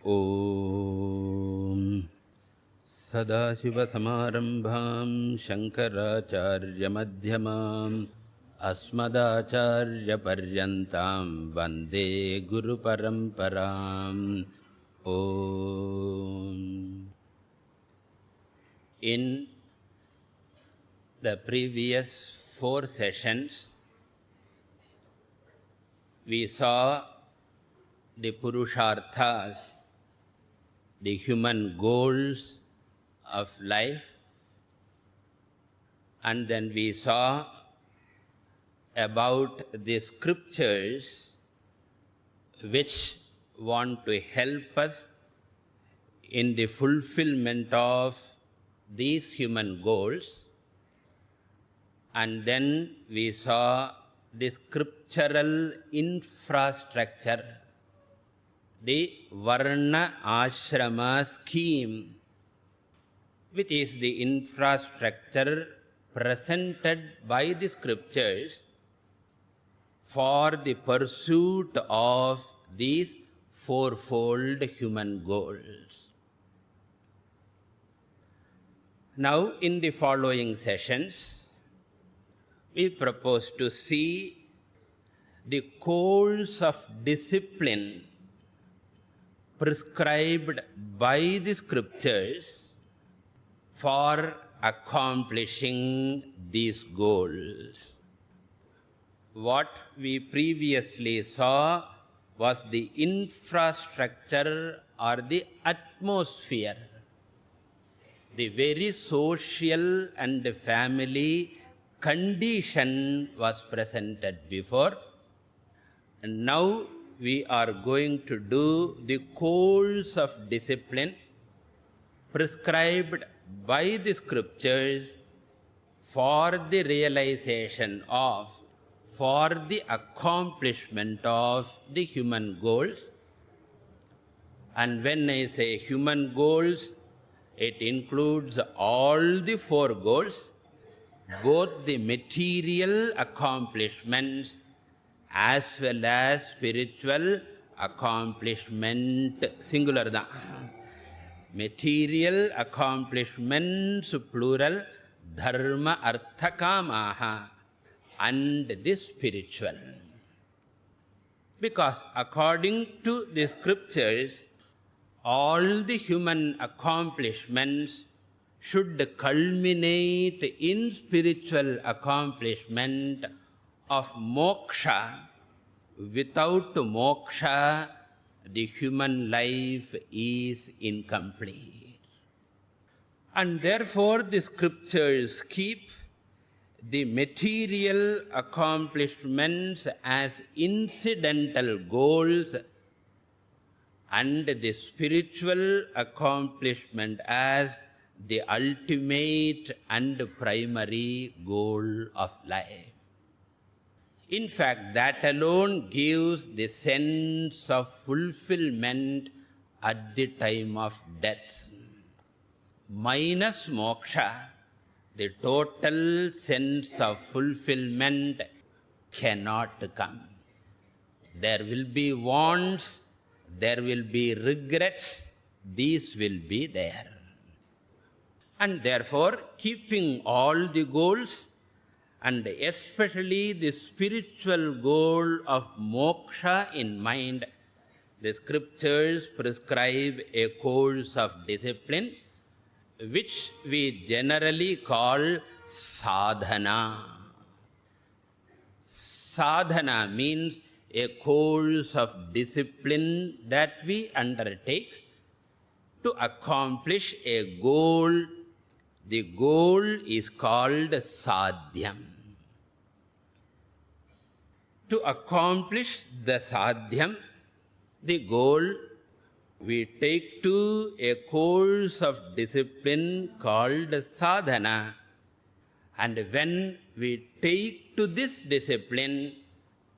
ॐ सदाशिवसमारम्भां शङ्कराचार्यमध्यमाम् अस्मदाचार्यपर्यन्तां वन्दे गुरुपरम्पराम्. ॐ. In the previous 4 sessions, we saw the Purusharthas, the human goals of life, and then we saw about the scriptures which want to help us in the fulfillment of these human goals, and then we saw the scriptural infrastructure, the Varna Ashrama scheme, which is the infrastructure presented by the scriptures for the pursuit of these fourfold human goals. Now, in the following sessions, we propose to see the course of discipline prescribed by the scriptures for accomplishing these goals. What we previously saw was the infrastructure or the atmosphere, the very social and family condition was presented before, and now we are going to do the course of discipline prescribed by the scriptures for the realization of, for the accomplishment of the human goals. And when I say human goals, it includes all the 4 goals, both the material accomplishments as well as spiritual accomplishment, singular da. Material accomplishments, plural, dharma, artha, kamaha, and the spiritual. Because according to the scriptures, all the human accomplishments should culminate in spiritual accomplishment of moksha. Without moksha, the human life is incomplete. And therefore, the scriptures keep the material accomplishments as incidental goals and the spiritual accomplishment as the ultimate and primary goal of life. In fact, that alone gives the sense of fulfillment at the time of death. Minus moksha, the total sense of fulfillment cannot come. There will be wants, there will be regrets, these will be there. And therefore, keeping all the goals, and especially the spiritual goal of moksha in mind, the scriptures prescribe a course of discipline which we generally call sadhana. Sadhana means a course of discipline that we undertake to accomplish a goal. The goal is called sadhyam. To accomplish the sadhyam, the goal, we take to a course of discipline called sadhana. And when we take to this discipline,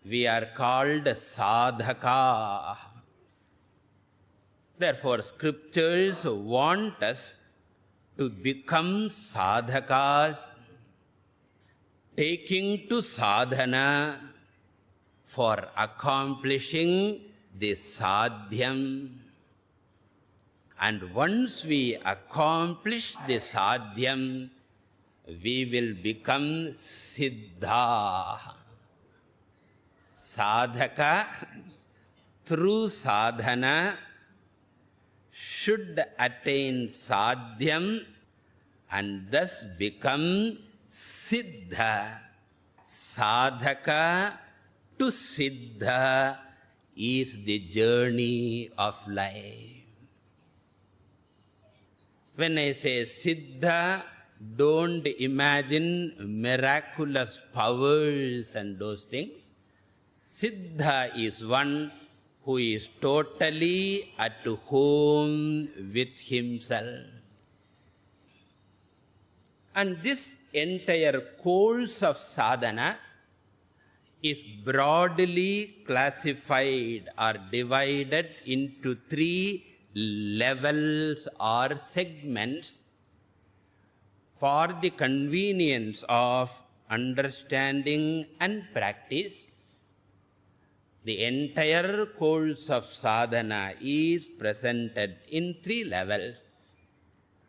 we are called sadhaka. Therefore, scriptures want us to become sadhakas, taking to sadhana for accomplishing the sadhyam. And once we accomplish the sadhyam, we will become siddha. Sadhaka, through sadhana, should attain sadhyam and thus become siddha. Sadhaka to siddha is the journey of life. When I say siddha, don't imagine miraculous powers and those things. Siddha is one who is totally at home with himself. And this entire course of sadhana is broadly classified or divided into 3 levels or segments for the convenience of understanding and practice. The entire course of sadhana is presented in 3 levels,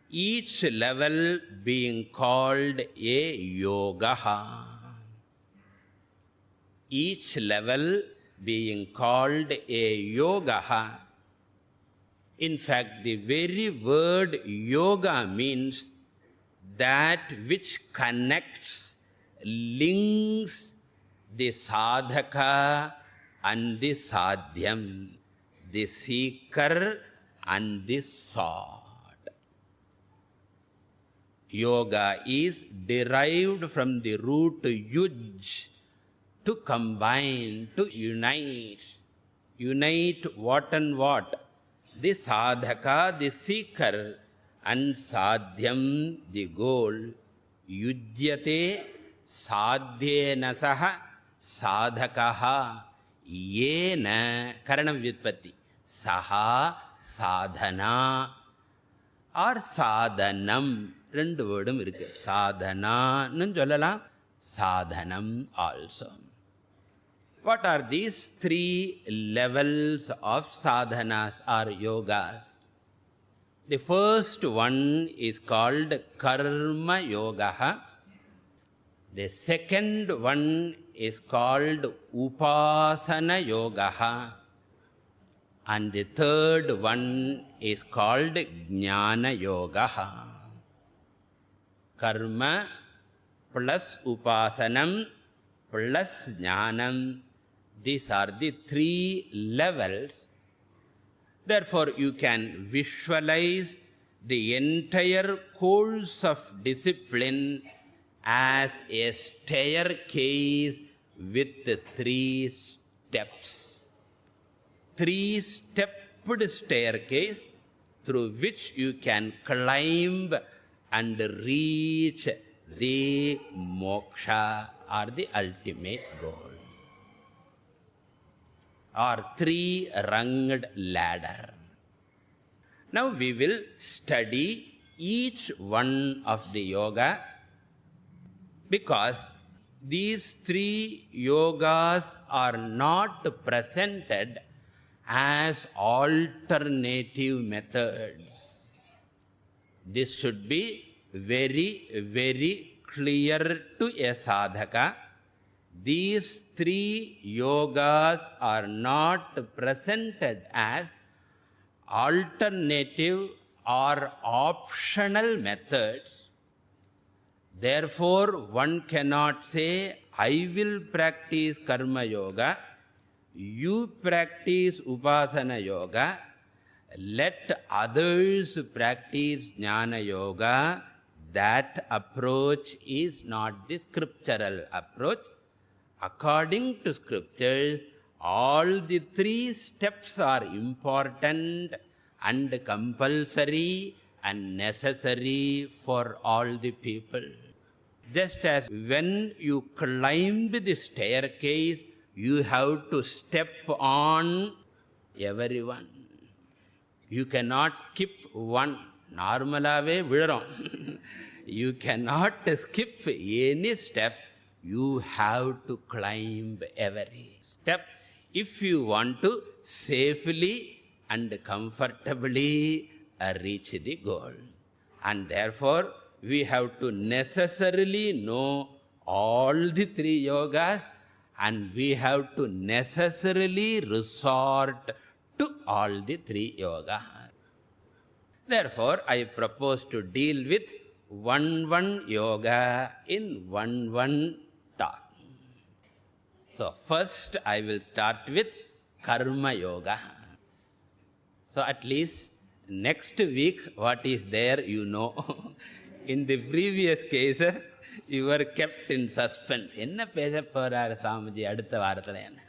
each level being called a yoga. Each level being called a yoga. In fact, the very word yoga means that which connects, links the sadhaka and the sadhyam, the seeker and the sought. Yoga is derived from the root yuj, to combine, to unite. Unite what and what? The sadhaka, the seeker, and sadhyam, the goal. Yujyate sadhyena saha sadhakaha yena karanam vyutpatti saha sadhana or sadhanam. 2 wordum irukku. Sadhana nu sollalam, sadhanam also. What are these 3 levels of sadhanas or yogas? The first one is called karma yoga. The second one is called upasana yoga. And the third one is called jnana yoga. Karma plus upasanam plus jnanam. These are the 3 levels. Therefore, you can visualize the entire course of discipline as a staircase with 3 steps. 3-stepped staircase through which you can climb and reach the moksha or the ultimate goal, or 3-runged ladder. Now we will study each one of the yoga, because these 3 yogas are not presented as alternative methods. This should be very, very clear to a sadhaka. These 3 yogas are not presented as alternative or optional methods. Therefore, one cannot say, I will practice karma yoga, you practice upasana yoga, let others practice jnana yoga. That approach is not the scriptural approach. According to scriptures, all the 3 steps are important and compulsory and necessary for all the people. Just as when you climb the staircase, you have to step on everyone. You cannot skip one. Normalave vidarom. You cannot skip any step. You have to climb every step if you want to safely and comfortably reach the goal. And therefore, we have to necessarily know all the three yogas, and we have to necessarily resort to all the three yogas. Therefore, I propose to deal with one yoga in one talk. So first I will start with Karma Yoga. So at least next week what is there you know. In the previous cases you were kept in suspense. Enna pesa porar Swamiji adutha vaarathila enna.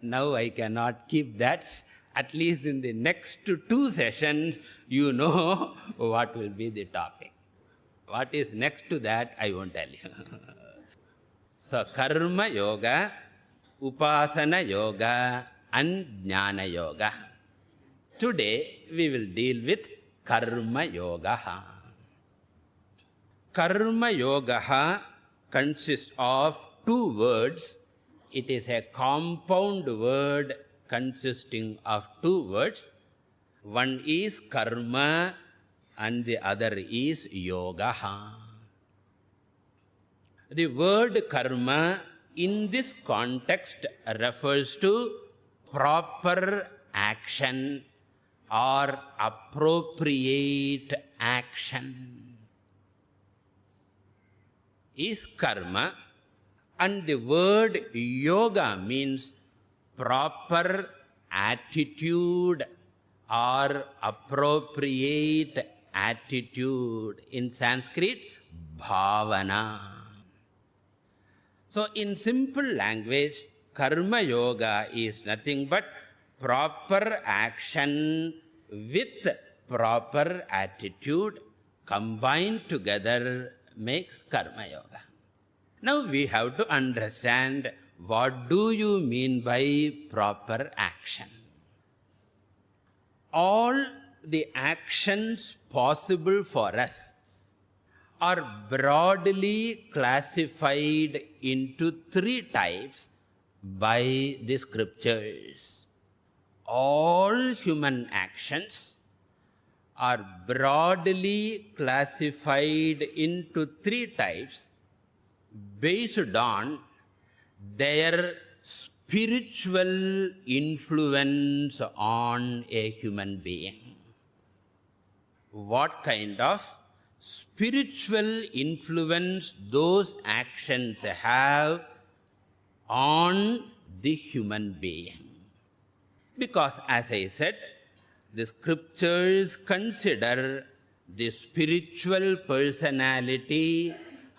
Now I cannot keep that. At least in the next 2 sessions you know what will be the topic. What is next to that I won't tell you. So Karma Yoga, Upasana Yoga and Jnana Yoga. Today we will deal with Karma Yoga. Karma Yoga consists of 2 words. It is a compound word consisting of 2 words. One is karma and the other is yoga. The word karma in this context refers to proper action or appropriate action is karma, and the word yoga means proper attitude or appropriate attitude. In Sanskrit, bhavana. So in simple language, Karma Yoga is nothing but proper action with proper attitude combined together makes Karma Yoga. Now we have to understand, what do you mean by proper action? All the actions possible for us are broadly classified into 3 types by the scriptures. All human actions are broadly classified into 3 types based on their spiritual influence on a human being. What kind of spiritual influence those actions have on the human being? Because as I said, the scriptures consider the spiritual personality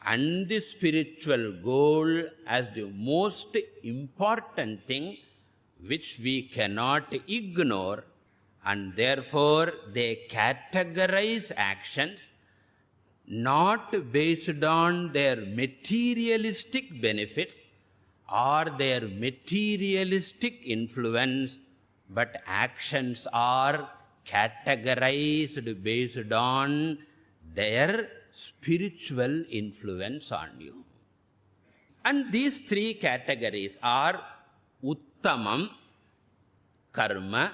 and the spiritual goal as the most important thing which we cannot ignore, and therefore they categorize actions not based on their materialistic benefits or their materialistic influence, but actions are categorized based on their spiritual influence on you. And these 3 categories are Uttamam karma,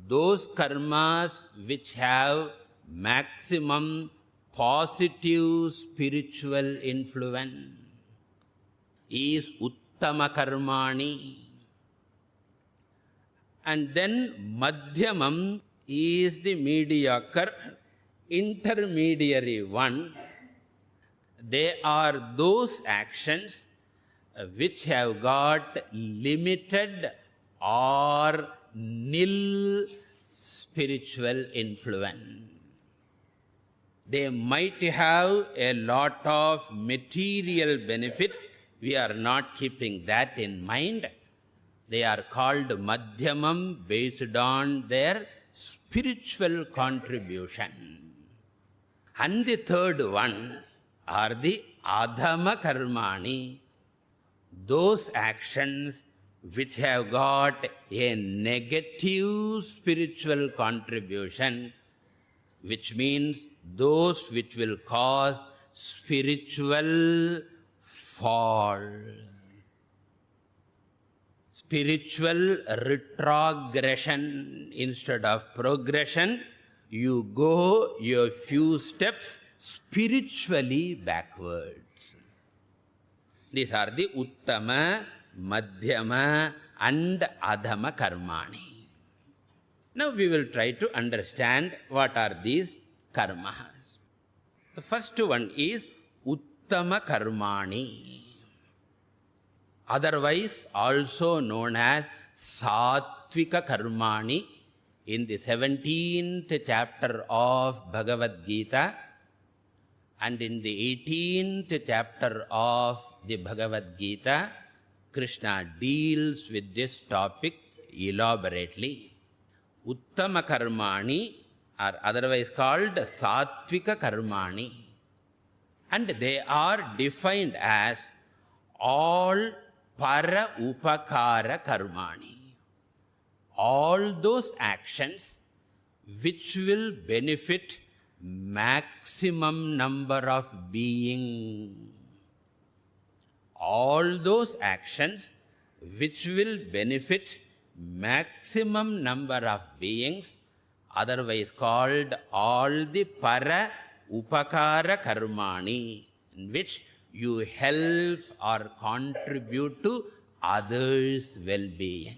those karmas which have maximum positive spiritual influence is Uttama Karmani. And then Madhyamam is the mediocre, intermediary one. They are those actions which have got limited or nil spiritual influence. They might have a lot of material benefits. We are not keeping that in mind. They are called Madhyamam based on their spiritual contribution. And the third one are the Adhama Karmani, those actions which have got a negative spiritual contribution, which means those which will cause spiritual fall, spiritual retrogression instead of progression, you go a few steps spiritually backwards. These are the Uttama, Madhyama and Adhama Karmani. Now we will try to understand what are these karmas. The first one is Uttama Karmani, otherwise also known as Sattvika Karmani. In the 17th chapter of Bhagavad Gita and in the 18th chapter of the Bhagavad Gita, Krishna deals with this topic elaborately. Uttama Karmani are otherwise called Sattvika Karmani, and they are defined as all Para Upakara Karmani. All those actions which will benefit maximum number of beings. All those actions which will benefit maximum number of beings, otherwise called all the Para Upakara Karmani, in which you help or contribute to others' well-being.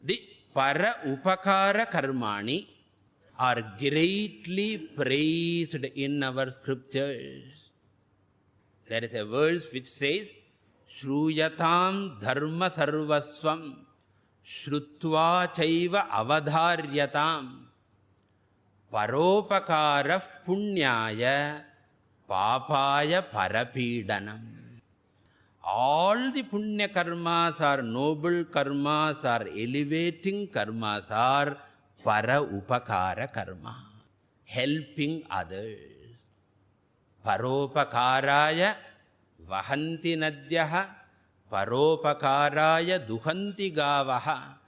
The Para Upakara Karmani are greatly praised in our scriptures. There is a verse which says, Shruyatam dharma sarvasvam shrutva chaiva avadharyatam paropakarah punyaya papaya parapidanam. All the punya karmas are noble karmas, are elevating karmas, are para upakara karma, helping others. Paropakaraya vahanti nadyaha, paropakaraya duhanti gavaha,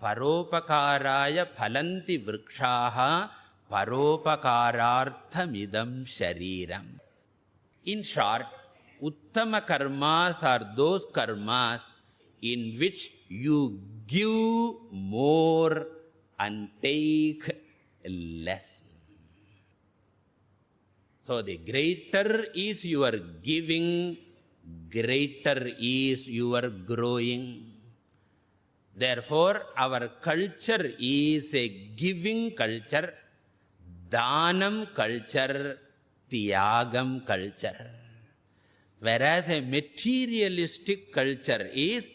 paropakaraya phalanti vrikshaha, paropakararthamidam shariram. In short, Uttama karmas are those karmas in which you give more and take less. So the greater is your giving, greater is your growing. Therefore, our culture is a giving culture, Dhanam culture, Tyagam culture. Whereas a materialistic culture is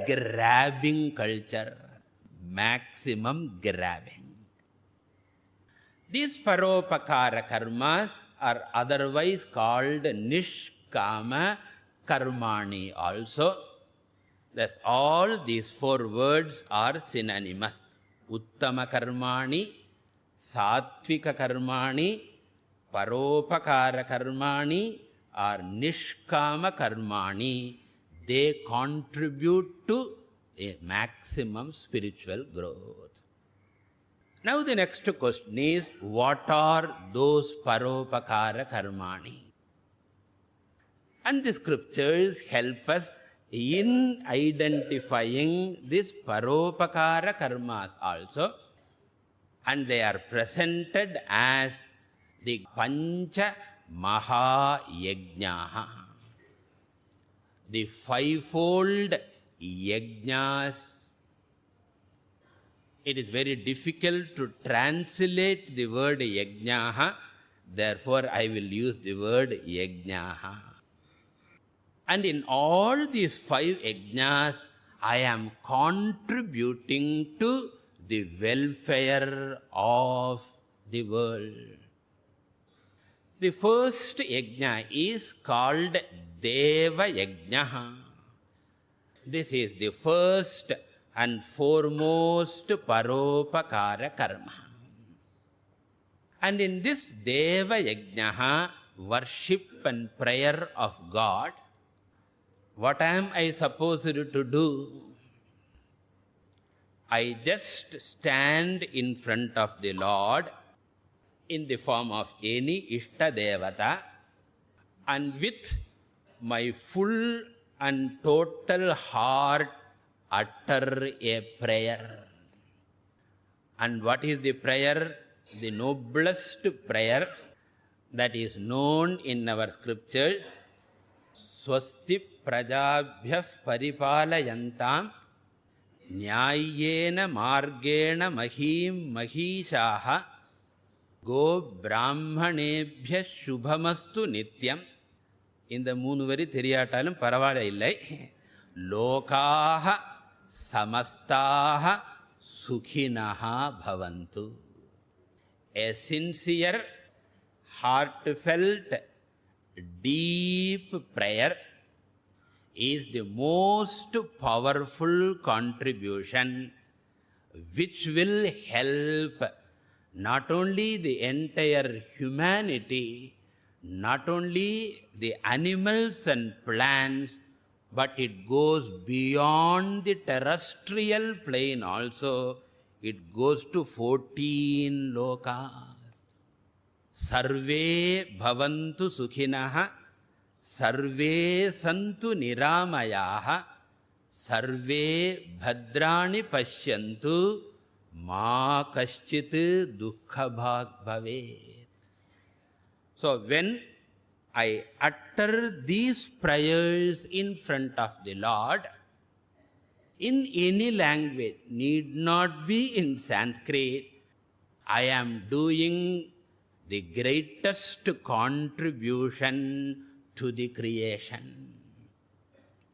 grabbing culture, maximum grabbing. These paropakara karmas are otherwise called nishkama karmani also. Thus all these four words are synonymous. Uttama karmani, sattvika karmani, paropakara karmani, or nishkama karmani. They contribute to a maximum spiritual growth. Now the next question is, what are those paropakara karmani? And the scriptures help us in identifying these paropakara karmas also, and they are presented as the Pancha Mahayajnaha, the fivefold yajnas. It is very difficult to translate the word yajnaha, therefore I will use the word yajnaha. And in all these five yajnas, I am contributing to the welfare of the world. The first yajna is called Deva Yajnaha. This is the first and foremost paropakara karma. And in this Deva Yajnaha, worship and prayer of God, what am I supposed to do? I just stand in front of the Lord in the form of any Ishta Devata, and with my full and total heart utter a prayer. And what is the prayer? the noblest prayer that is known in our scriptures. Swasti prajabhyah paripalayantam nyayena margena mahim mahishaha go brahmanebhyah shubhamastu nityam. இந்த 3 வரி தெரியாட்டாலும் பரவாயில்லை. லோகாஹ சமஸ்தாஹ சுகினஹ பவந்து. A sincere, heartfelt, deep prayer is the most powerful contribution which will help not only the entire humanity, not only the animals and plants, but it goes beyond the terrestrial plane also. It goes to 14 lokas. Sarve bhavantu sukhinah, sarve santu niramayaha, sarve bhadrani pashyantu, ma kaschit dukkha bhag bhavet. So when I utter these prayers in front of the Lord, in any language, need not be in Sanskrit, I am doing the greatest contribution to the creation.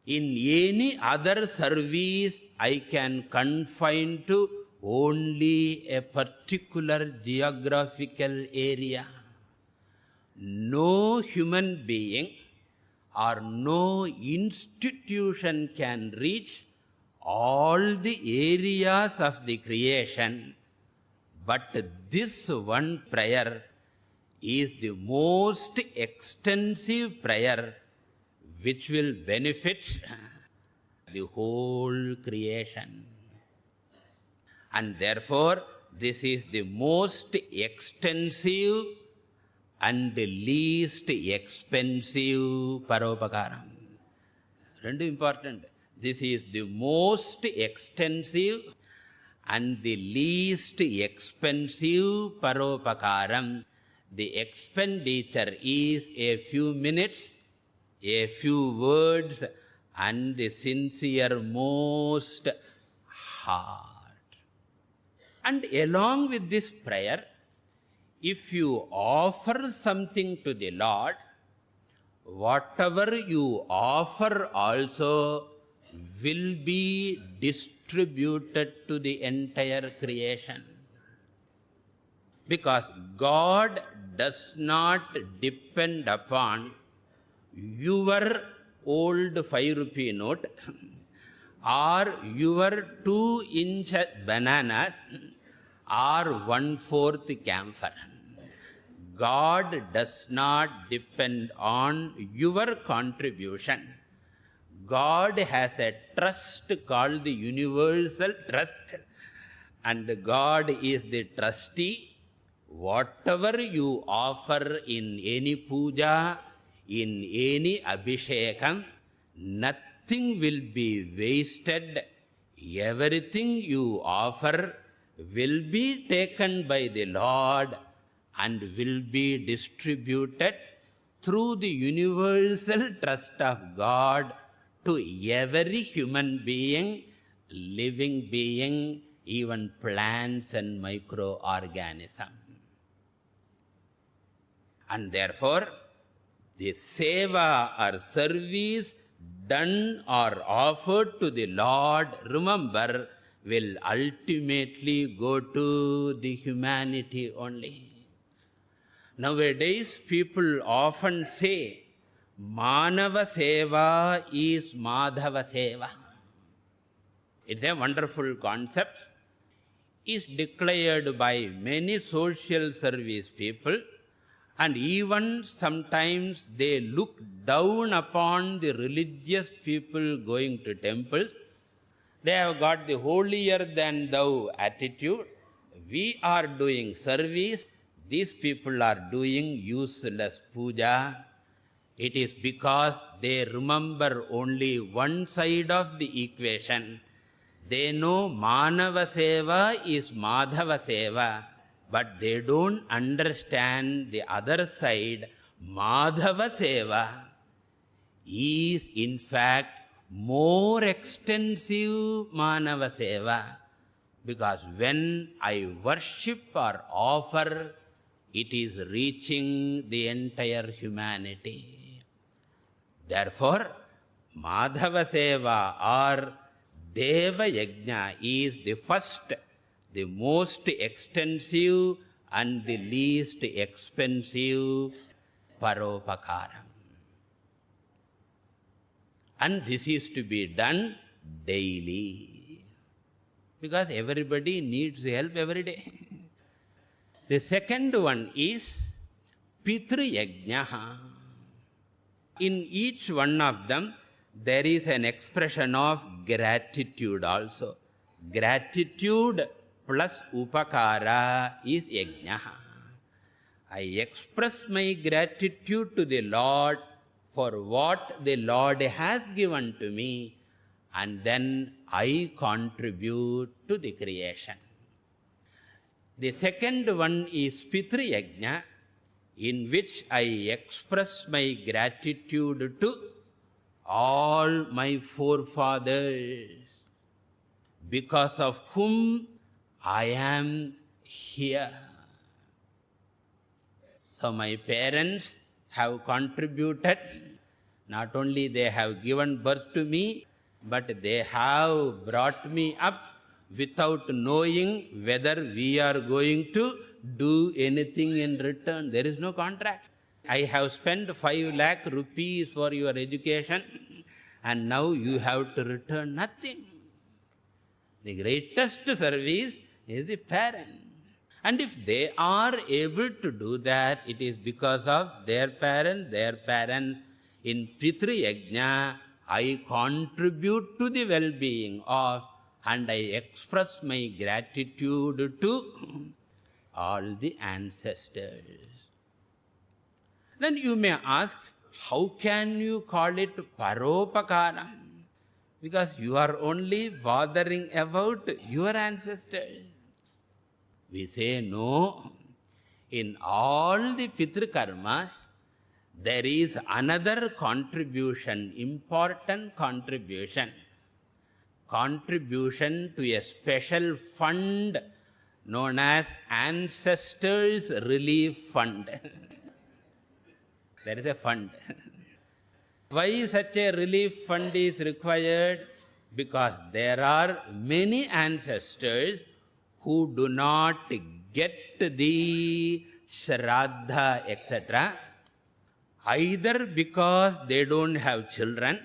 In any other service, I can confine to only a particular geographical area. No human being or no institution can reach all the areas of the creation, but this one prayer is the most extensive prayer which will benefit the whole creation. And therefore, this is the most extensive and the least expensive paropakaram. Rendu important. This is the most extensive and the least expensive paropakaram. The expenditure is a few minutes, a few words, and the sincere most heart. And along with this prayer, if you offer something to the Lord, whatever you offer also will be distributed to the entire creation. Because God does not depend upon your old 5 rupee note or your 2-inch bananas or 1/4 camphor. God does not depend on your contribution. God has a trust called the universal trust, and God is the trustee. Whatever you offer in any puja, in any abhishekam, nothing will be wasted. Everything you offer will be taken by the Lord and will be distributed through the universal trust of God to every human being, living being, even plants and microorganisms. And therefore, the seva or service done or offered to the Lord, remember, will ultimately go to the humanity only. Nowadays, people often say, Manava Seva is Madhava Seva. It's a wonderful concept. It's declared by many social service people, and even sometimes they look down upon the religious people going to temples. They have got the holier than thou attitude. We are doing service. These people are doing useless puja. It is because they remember only one side of the equation. They know Manava Seva is Madhava Seva, but they don't understand the other side. Madhava Seva is in fact more extensive Manava Seva, because when I worship or offer, it is reaching the entire humanity. Therefore, Madhava Seva or Deva Yajna is the first, the most extensive and the least expensive Paropakaram. And this is to be done daily, because everybody needs help every day. The second one is Pitru Yajna. In each one of them, there is an expression of gratitude also. Gratitude plus upakara is yajna. I express my gratitude to the Lord for what the Lord has given to me, and then I contribute to the creation. The second one is Pitru Yajna, in which I express my gratitude to all my forefathers, because of whom I am here. So my parents have contributed. Not only they have given birth to me, but they have brought me up without knowing whether we are going to do anything in return. There is no contract. I have spent 5 lakh rupees for your education, and now you have to return nothing. The greatest service is the parent. And if they are able to do that, it is because of their parent. In Pitru Yajna, I contribute to the well-being of, and I express my gratitude to all the ancestors. Then you may ask, how can you call it Paropakaram? Because you are only bothering about your ancestors. We say no. In all the Pitru Karmas, there is another contribution, important contribution. Contribution to a special fund known as Ancestors Relief Fund. There is a fund. Why such a relief fund is required? Because there are many ancestors who do not get the Shraddha, etc., either because they don't have children,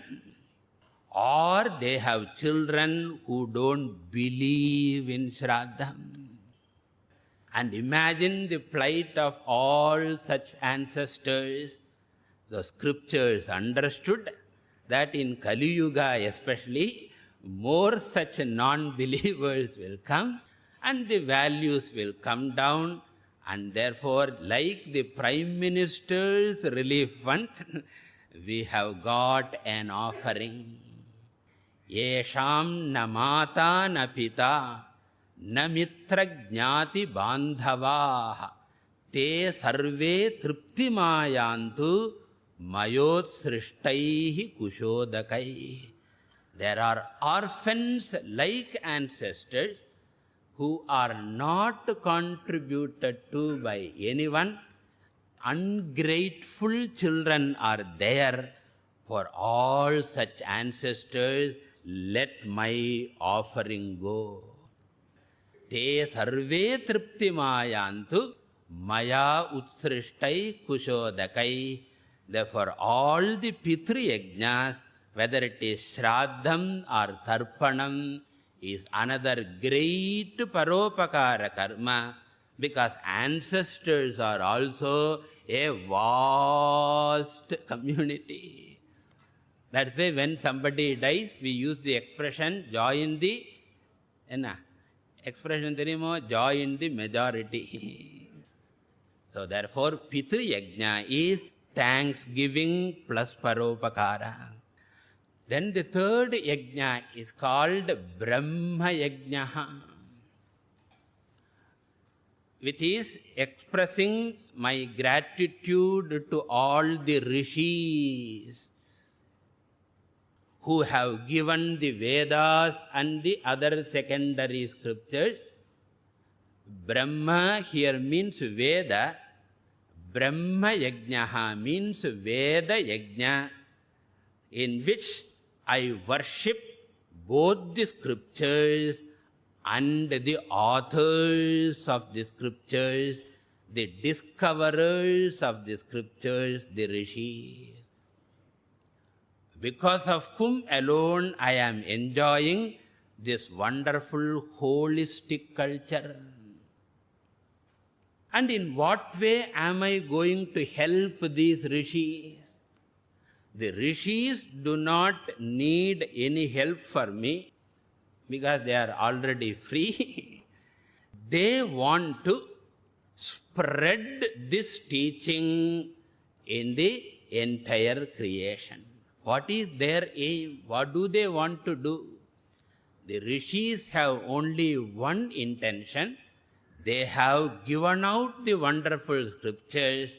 or they have children who don't believe in Shraddha. And imagine the plight of all such ancestors. The scriptures understood that in Kali Yuga especially, more such non-believers will come, and the values will come down, and therefore, like the Prime Minister's Relief Fund, we have got an offering. Yesham na mata na pita na mitra jnati bandhavaha te sarve triptimayantu mayot srishtaihi kushodakai. There are orphans like ancestors who are not contributed to by anyone. Ungrateful children are there. For all such ancestors, let my offering go. Te sarve triptimayantu maya utsrishtai kushodakai. Therefore, all the Pitru Yajnas, whether it is Shraddham or Tarpanam, is another great Paropakara karma, because ancestors are also a vast community. That's why when somebody dies, we use the expression join the, expression theriyumo, join the majority. So therefore, Pitru Yajna is thanksgiving plus Paropakara. Then the third Yajna is called Brahma Yajna. which is expressing my gratitude to all the rishis who have given the Vedas and the other secondary scriptures. Brahma here means Veda. Brahma Yajnaha means Veda Yajna, in which I worship both the scriptures and the authors of the scriptures, the discoverers of the scriptures, the rishis, because of whom alone I am enjoying this wonderful holistic culture. And in what way am I going to help these rishis? The rishis do not need any help for me because they are already free. They want to spread this teaching in the entire creation. What is their aim? What do they want to do? The rishis have only one intention. They have given out the wonderful scriptures.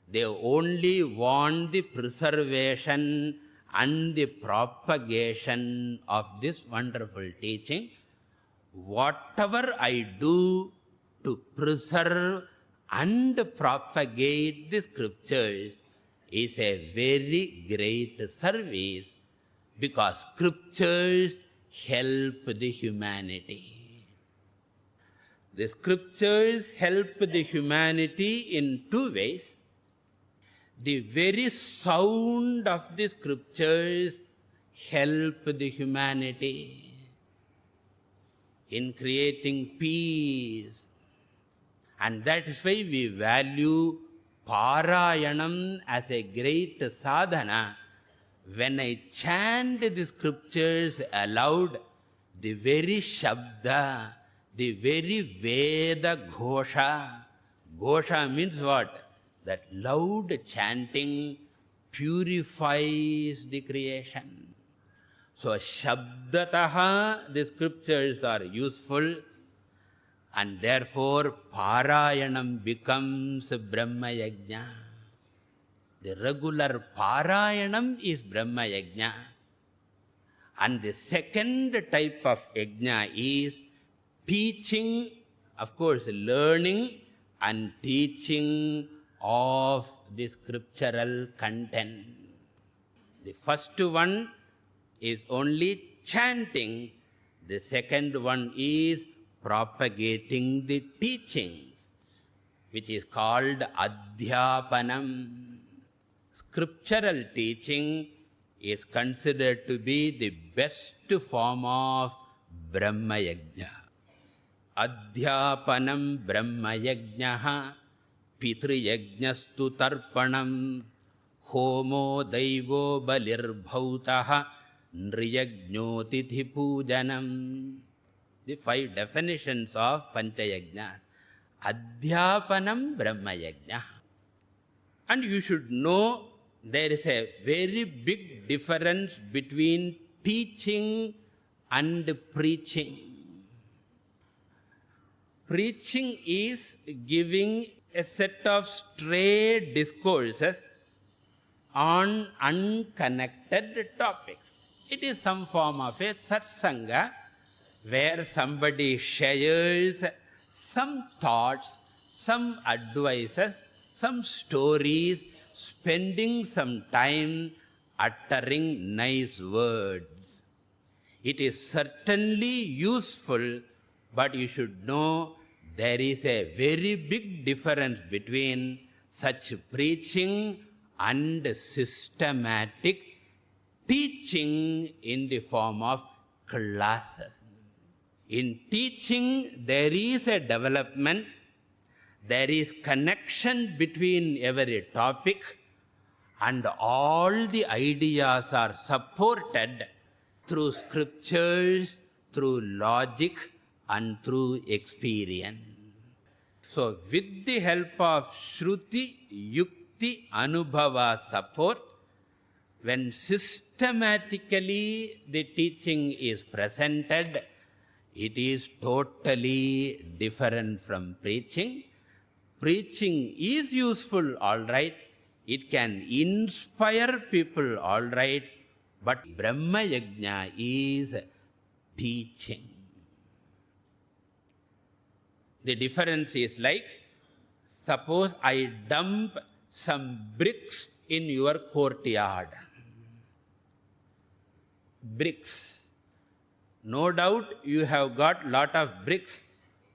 They only want the preservation and the propagation of this wonderful teaching. Whatever I do to preserve and propagate the scriptures is a very great service, because scriptures help the humanity. The scriptures help the humanity in two ways. The very sound of the scriptures help the humanity in creating peace. And that is why we value Parayanam as a great sadhana. When I chant the scriptures aloud, the very Shabda, the very Veda Ghosha. Ghosha means what? That loud chanting purifies the creation. So Shabdataha, the scriptures are useful, and therefore Parayanam becomes Brahma Yajna. The regular Parayanam is Brahma Yajna. And the second type of Yajna is teaching, of course, learning and teaching of the scriptural content. The first one is only chanting. The second one is propagating the teachings, which is called Adhyapanam. Scriptural teaching is considered to be the best form of Brahma Yajna. Adhyapanam Brahma Yajnaha Pitriyajnastu Tarpanam Homo Daivo Balirbhautaha Nriyajnyotithi Pujanam. The 5 definitions of Panchayajnas. Adhyapanam Brahma Yajna. And you should know there is a very big difference between teaching and preaching. Preaching is giving a set of stray discourses on unconnected topics. It is some form of a satsanga where somebody shares some thoughts, some advices, some stories, spending some time uttering nice words. It is certainly useful, but you should know there is a very big difference between such preaching and systematic teaching in the form of classes. In teaching, there is a development, there is connection between every topic, and all the ideas are supported through scriptures, through logic, and through experience. So, with the help of Shruti, Yukti, Anubhava support, when systematically the teaching is presented, It is totally different from preaching. Preaching is useful, all right. It can inspire people, all right. But Brahma Yajna is teaching. The difference is like, suppose I dump some bricks in your courtyard. Bricks. No doubt you have got lot of bricks,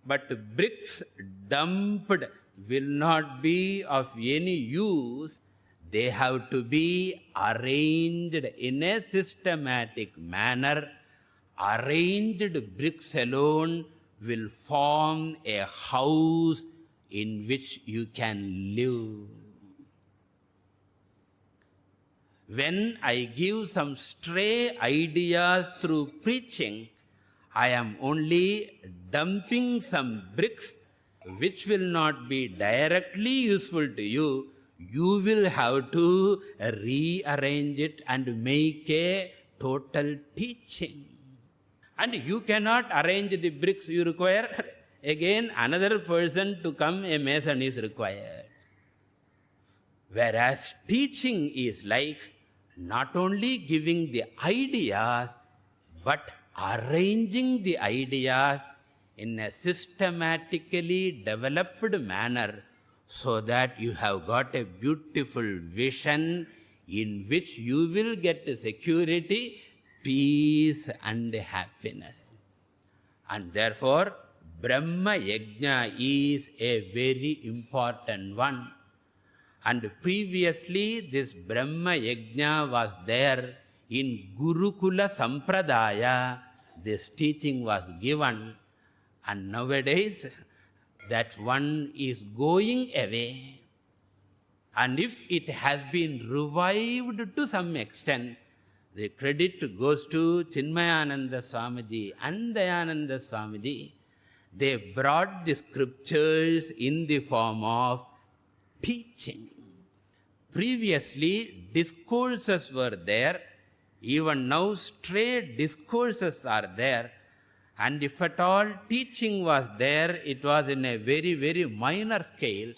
but bricks dumped will not be of any use. They have to be arranged in a systematic manner. Arranged bricks alone will form a house in which you can live. When I give some stray ideas through preaching, I am only dumping some bricks which will not be directly useful to you. You will have to rearrange it and make a total teaching. And you cannot arrange the bricks you require. Again, another person to come, a mason is required. Whereas teaching is like not only giving the ideas, but arranging the ideas in a systematically developed manner so that you have got a beautiful vision in which you will get security, peace and happiness. And therefore, Brahma Yajna is a very important one. And previously, this Brahma Yajna was there in Gurukula Sampradaya. This teaching was given. And nowadays, that one is going away. And if it has been revived to some extent, the credit goes to Chinmayananda Swamiji and Dayananda Swamiji. They brought the scriptures in the form of teaching. Previously, discourses were there. Even now, stray discourses are there. And if at all teaching was there, it was in a very, very minor scale.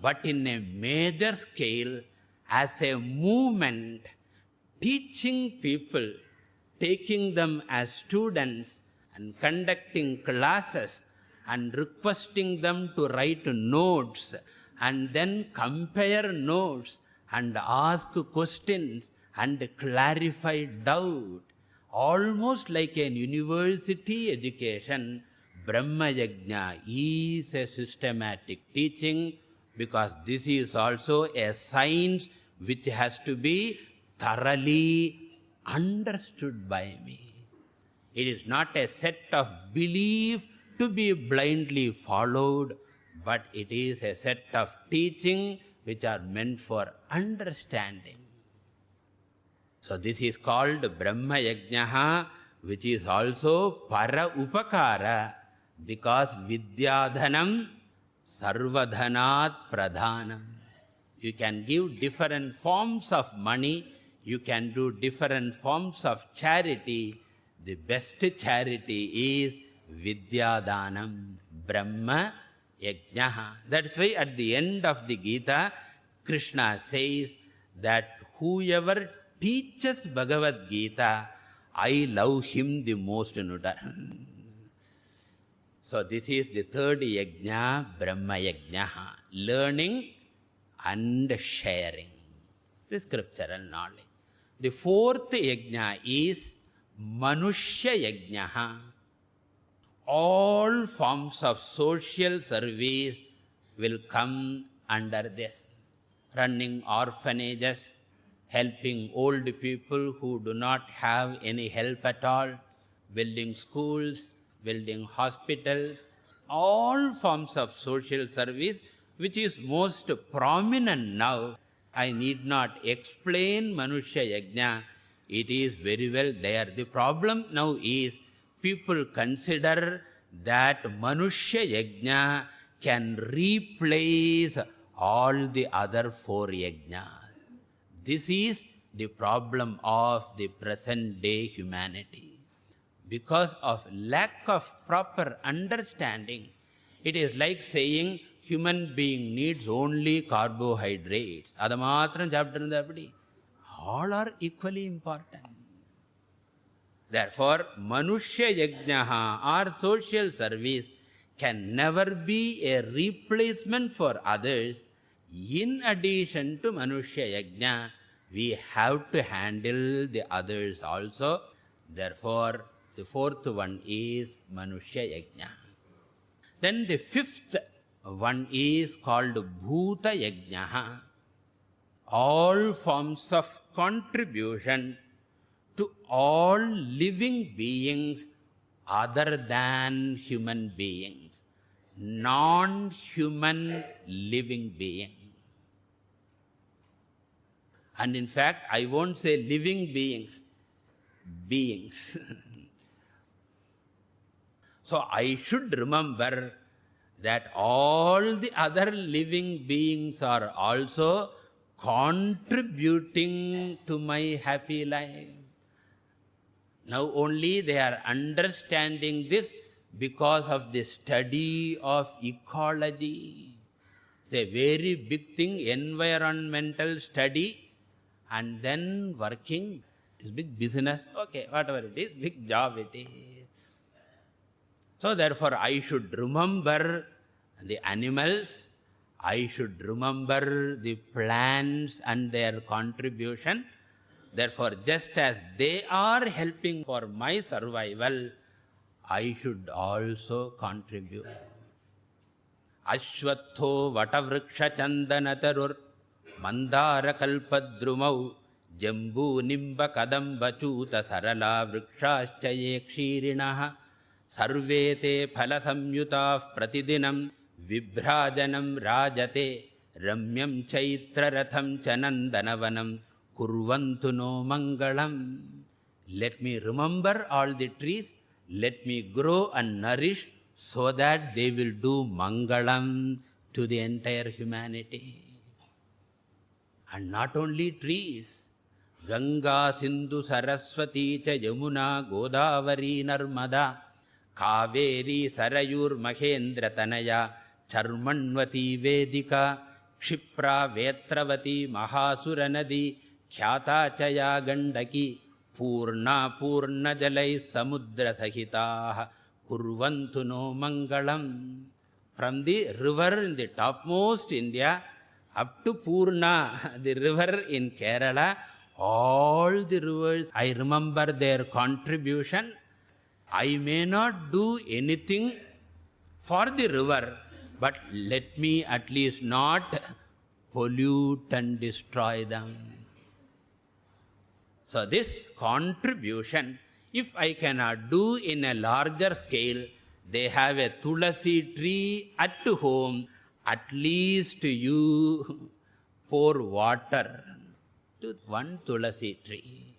But in a major scale, as a movement, teaching people, taking them as students and conducting classes and requesting them to write notes and then compare notes and ask questions and clarify doubt. Almost like an university education, Brahma Yajna is a systematic teaching because this is also a science which has to be thoroughly understood by me. It is not a set of belief to be blindly followed, but it is a set of teaching which are meant for understanding. So this is called Brahma Yajna, which is also Para Upakara, because Vidyadhanam Sarvadhanat Pradhanam. You can give different forms of money, you can do different forms of charity. The best charity is Vidyadhanam, Brahma Yajna. That's why at the end of the Gita, Krishna says that whoever teaches Bhagavad Gita, I love him the most. So this is the third yajna, Brahma Yajna, learning and sharing the scriptural knowledge. The fourth yajna is Manushya Yajna. All forms of social service will come under this. Running orphanages, helping old people who do not have any help at all, building schools, building hospitals, all forms of social service, which is most prominent now. I need not explain Manushya Yajna. It is very well there. The problem now is people consider that Manushya Yajna can replace all the other four yajnas. This is the problem of the present day humanity. because of lack of proper understanding. It is like saying human being needs only carbohydrates. Adha maatram saaptirundha appadi. All are equally important. Therefore, Manushya Yajnaha or social service can never be a replacement for others. In addition to Manushya Yajna, we have to handle the others also. Therefore, the fourth one is Manushya Yajna. Then the fifth one is called Bhuta Yajna. All forms of contribution to all living beings other than human beings, non-human living beings. And in fact, I won't say living beings, beings. So I should remember that all the other living beings are also contributing to my happy life. Now only they are understanding this because of the study of ecology. It's a very big thing, environmental study, and then working. It's big business. Okay, whatever it is, big job it is. So therefore, I should remember the animals, I should remember the plants and their contribution. Therefore, just as they are helping for my survival, I should also contribute. Ashwatho vatavriksha chandanatarur mandara kalpadrumau jambu nimba kadamba chuta sarala vrikshaschaye kshirinaha sarve te phala samyutah pratidinam vibhrajanam rajate ramyam chaitra ratham chanandanavanam kurvantu no mangalam. Let me remember all the trees, let me grow and nourish so that they will do mangalam to the entire humanity. And not only trees, Ganga, Sindhu, Saraswati, cha Yamuna, Godavari, Narmada, Kaveri, Sarayur, Mahendra, Tanaya, Charmanvati, Vedika, Kshipra, Vetravati, Mahasuranadi, Khyata, Chaya, Gandaki, Purna, Purna, Jalai, Samudra, Sahita, Kurvantu no Mangalam. From the river in the topmost India up to Purna, the river in Kerala, all the rivers, I remember their contribution. I may not do anything for the river, but let me at least not pollute and destroy them. So this contribution, if I cannot do in a larger scale, they have a tulasi tree at home, at least you pour water to one tulasi tree.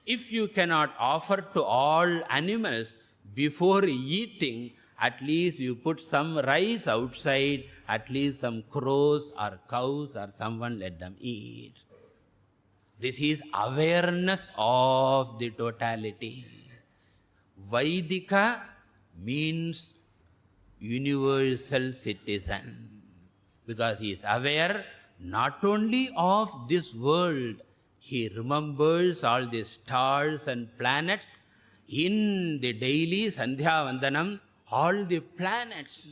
If you cannot offer to all animals before eating, at least you put some rice outside, at least some crows or cows or someone, let them eat. This is awareness of the totality. Vaidika means universal citizen, because he is aware not only of this world, he remembers all the stars and planets. In the daily Sandhya Vandanam, all the planets,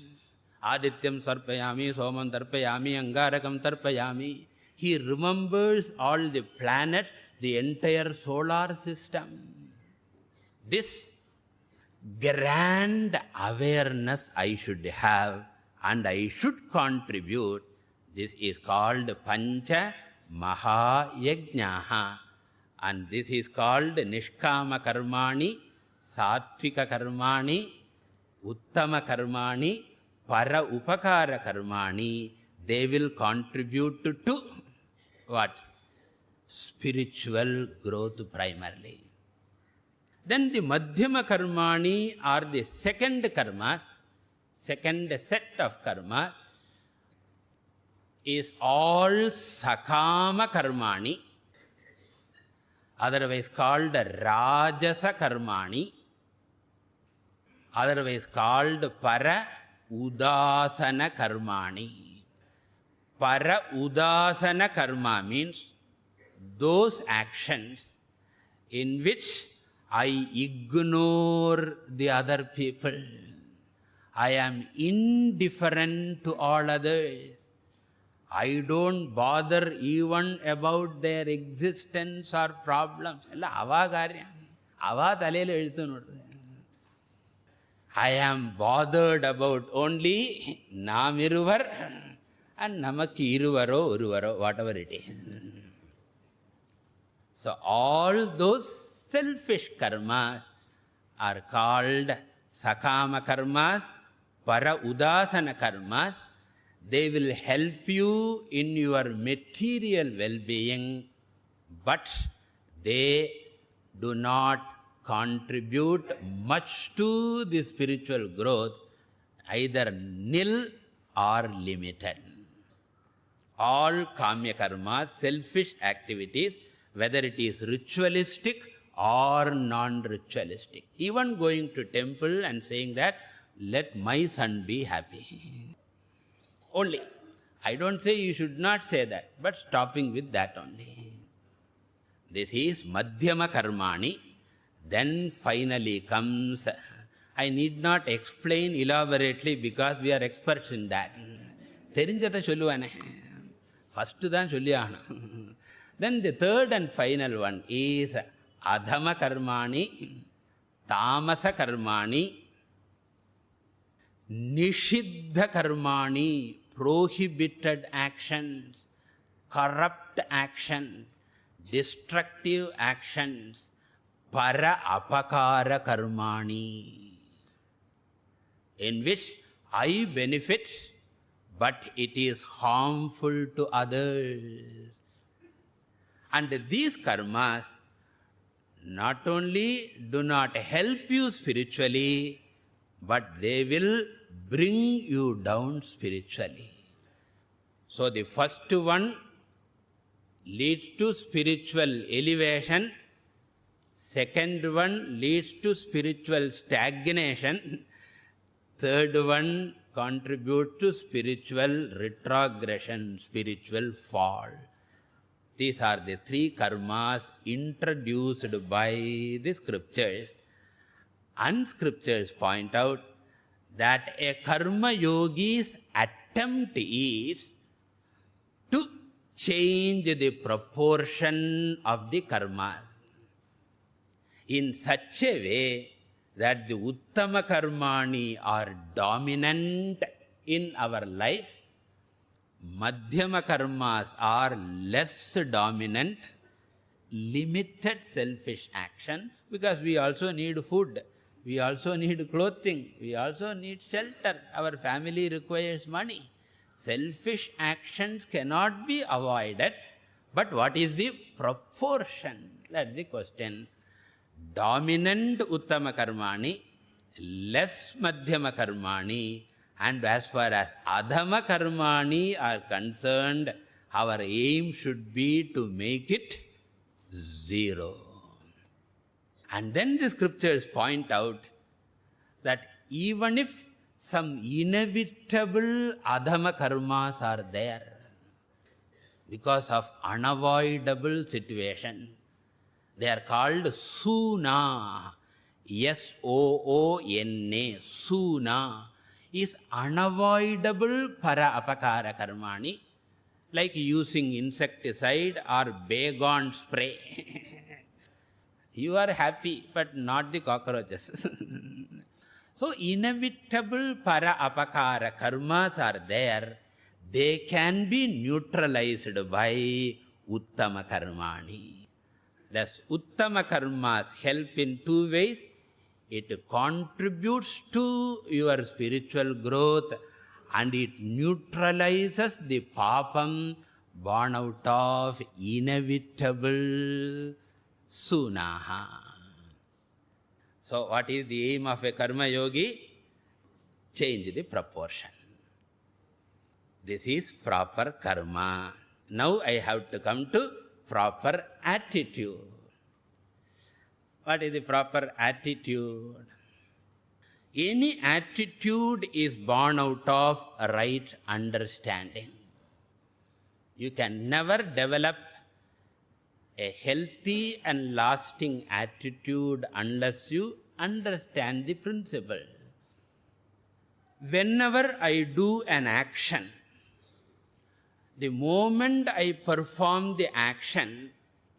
Adityam Sarpayami, Somam Tarpayami, Angarakam Tarpayami, he remembers all the planets, the entire solar system. This grand awareness I should have and I should contribute. This is called Pancha Mahayajnaha, and this is called Nishkama Karmani, Satvika Karmani, Uttama Karmani, Para Upakara Karmani. They will contribute to what? Spiritual growth primarily. Then the Madhyama Karmani are the second karmas, second set of karma, is all Sakama Karmani. otherwise called Rajasa Karmani, otherwise called Para Udasana Karmani. Para Udasana Karma means those actions in which I ignore the other people. I am indifferent to all others. I don't bother even about their existence or problems. I am bothered about only Namiruvar and Namaki Iruvaro, Uruvaro, whatever it is. So all those selfish karmas are called Sakama karmas, Para Udasana karmas. They will help you in your material well-being, but they do not contribute much to the spiritual growth, either nil or limited. All Kamya karmas, selfish activities, whether it is ritualistic or non-ritualistic. Even going to temple and saying that, let my son be happy. Only. I don't say you should not say that, but stopping with that only. This is Madhyama Karmani. Then finally comes, I need not explain elaborately because we are experts in that. Therinjatha solluvane. First than solliyana. Then the third and final one is Adhama Karmani, Tamasa Karmani, Nishiddha Karmani, prohibited actions, corrupt actions, destructive actions, Para Apakara Karmani, in which I benefit, but it is harmful to others. And these karmas not only do not help you spiritually, but they will bring you down spiritually. So the first one leads to spiritual elevation, second one leads to spiritual stagnation, third one contributes to spiritual retrogression, spiritual fall. These are the three karmas introduced by the scriptures. And scriptures point out that a karma yogi's attempt is to change the proportion of the karmas in such a way that the Uttama Karmani are dominant in our life, Madhyama Karmas are less dominant, limited selfish action, because we also need food, we also need clothing, we also need shelter, our family requires money. Selfish actions cannot be avoided, but what is the proportion? That's the question. Dominant Uttama Karmani, less Madhyama Karmani, and as far as Adhama Karmani are concerned, our aim should be to make it zero. And then the scriptures point out that even if some inevitable Adhama Karmas are there, because of unavoidable situation, they are called Suna. S-O-O-N-A, Suna, is unavoidable Para Apakara Karmani, like using insecticide or Baygon spray. You are happy, but not the cockroaches. So inevitable Para Apakara karmas are there. They can be neutralized by Uttama Karmani. Thus, Uttama karmas help in two ways. It contributes to your spiritual growth and it neutralizes the papam born out of inevitable sunaha. So, what is the aim of a karma yogi? Change the proportion. This is proper karma. Now I have to come to proper attitude. What is the proper attitude? Any attitude is born out of right understanding. You can never develop a healthy and lasting attitude unless you understand the principle. Whenever I do an action, the moment I perform the action,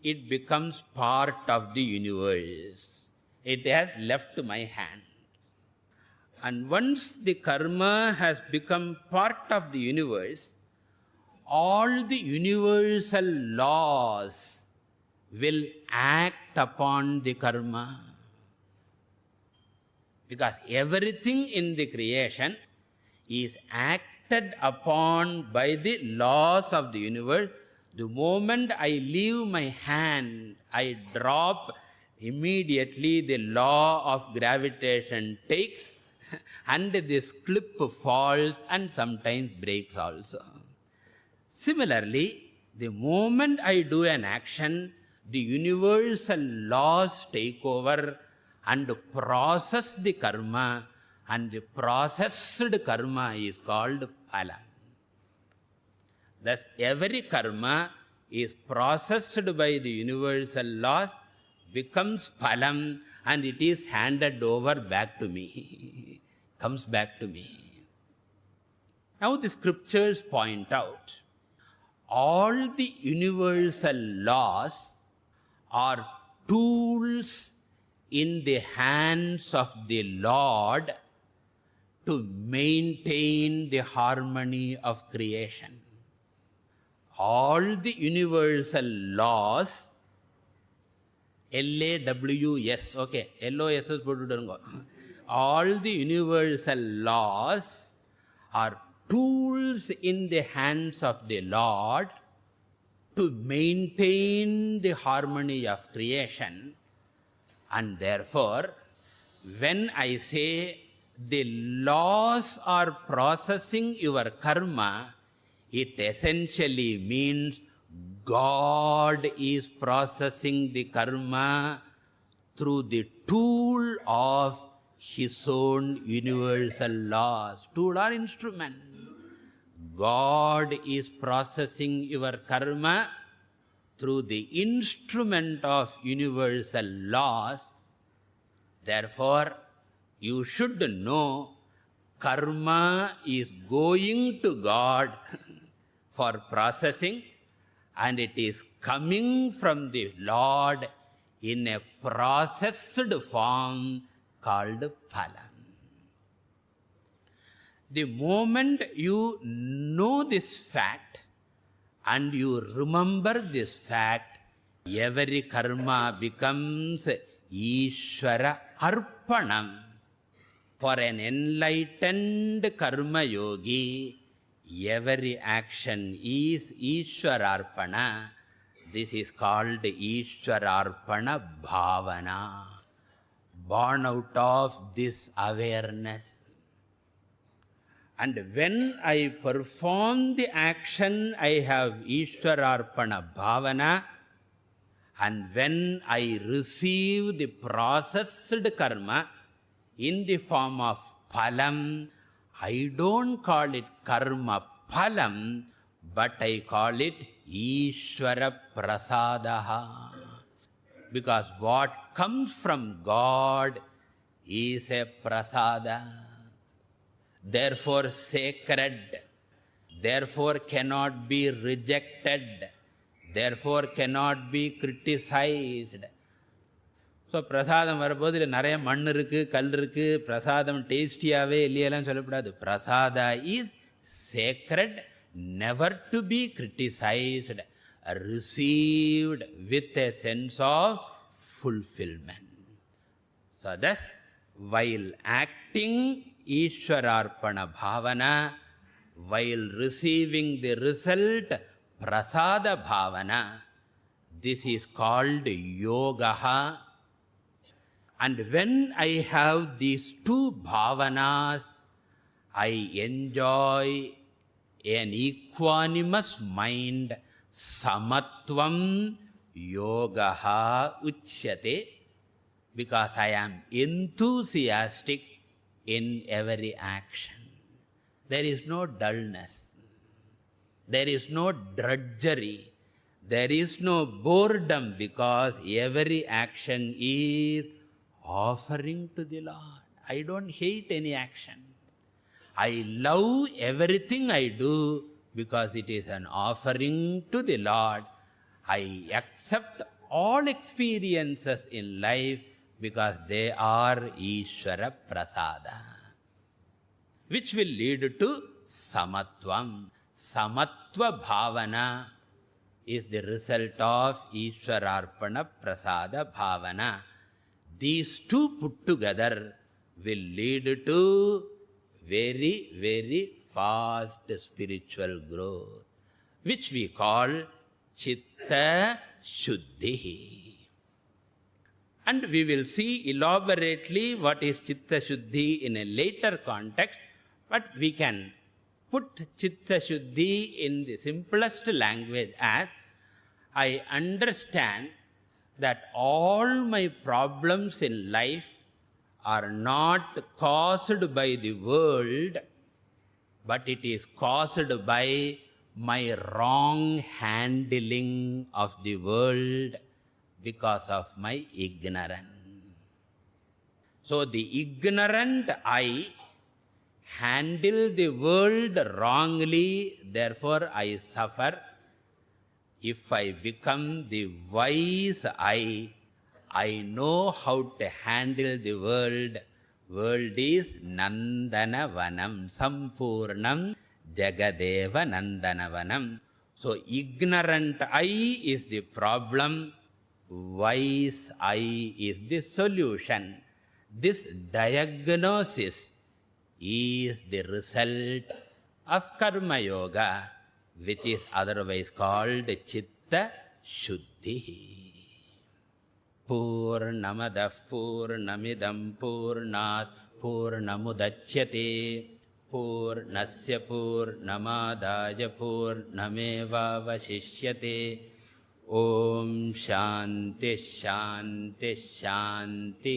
it becomes part of the universe. It has left my hand. And once the karma has become part of the universe, all the universal laws will act upon the karma. Because everything in the creation is acted upon by the laws of the universe. The moment I leave my hand, I drop, immediately the law of gravitation takes and this clip falls and sometimes breaks also. Similarly, the moment I do an action, the universal laws take over and process the karma, and the processed karma is called phala. Thus, every karma is processed by the universal laws, becomes phalam, and it is handed over back to me, comes back to me. Now the scriptures point out, all the universal laws are tools in the hands of the Lord to maintain the harmony of creation. All the universal laws, LAWS, okay, LOS potuturungo. All the universal laws are tools in the hands of the Lord to maintain the harmony of creation. And therefore, when I say the laws are processing your karma, it essentially means God is processing the karma through the tool of His own universal laws. Tool or instrument. God is processing your karma through the instrument of universal laws. Therefore, you should know karma is going to God for processing, and it is coming from the Lord in a processed form called phala. The moment you know this fact and you remember this fact, every karma becomes Ishvara Arpanam. For an enlightened karma yogi, every action is Ishwararpana. This is called Ishwararpana Bhavana, born out of this awareness. And when I perform the action, I have Ishwararpana Bhavana. And when I receive the processed karma in the form of phalam, I don't call it karma phalam, but I call it Ishvara Prasadaha. Because what comes from God is a prasada. Therefore sacred, therefore cannot be rejected, therefore cannot be criticized. So பிரசாதம் வரும்போது இதில் நிறைய மண் இருக்குது, கல் இருக்குது, பிரசாதம் டேஸ்டியாகவே இல்லையெல்லாம் சொல்லக்கூடாது. Prasada is sacred, never to be criticised, received with a sense of fulfillment. So thus, while acting Ishwararpana Bhavana, while receiving the result Prasada Bhavana, this is called Yogaha. And when I have these two bhavanas, I enjoy an equanimous mind. Samatvam yogaha uchyate. because I am enthusiastic in every action. There is no dullness. There is no drudgery. There is no boredom, because every action is offering to the Lord. I don't hate any action. I love everything I do because it is an offering to the Lord. I accept all experiences in life because they are Ishvara Prasada, which will lead to Samatvam. Samatva Bhavana is the result of Ishwararpana Prasada Bhavana. These two put together will lead to very, very fast spiritual growth, which we call Chitta Shuddhi. And we will see elaborately what is Chitta Shuddhi in a later context, but we can put Chitta Shuddhi in the simplest language as, I understand that all my problems in life are not caused by the world, but it is caused by my wrong handling of the world because of my ignorance. So the ignorant I handle the world wrongly, therefore I suffer. If I become the wise I know how to handle the world. World is Nandanavanam, Sampurnam Jagadeva Nandanavanam. So ignorant I is the problem, wise I is the solution. This diagnosis is the result of Karma Yoga, which is otherwise called Chitta Shuddhi. Purnamadah Purnamidam Purnat Purnamudachyate Purnasya Purnamadaya Purnameva Vasishyate. Om Shanti Shanti Shanti.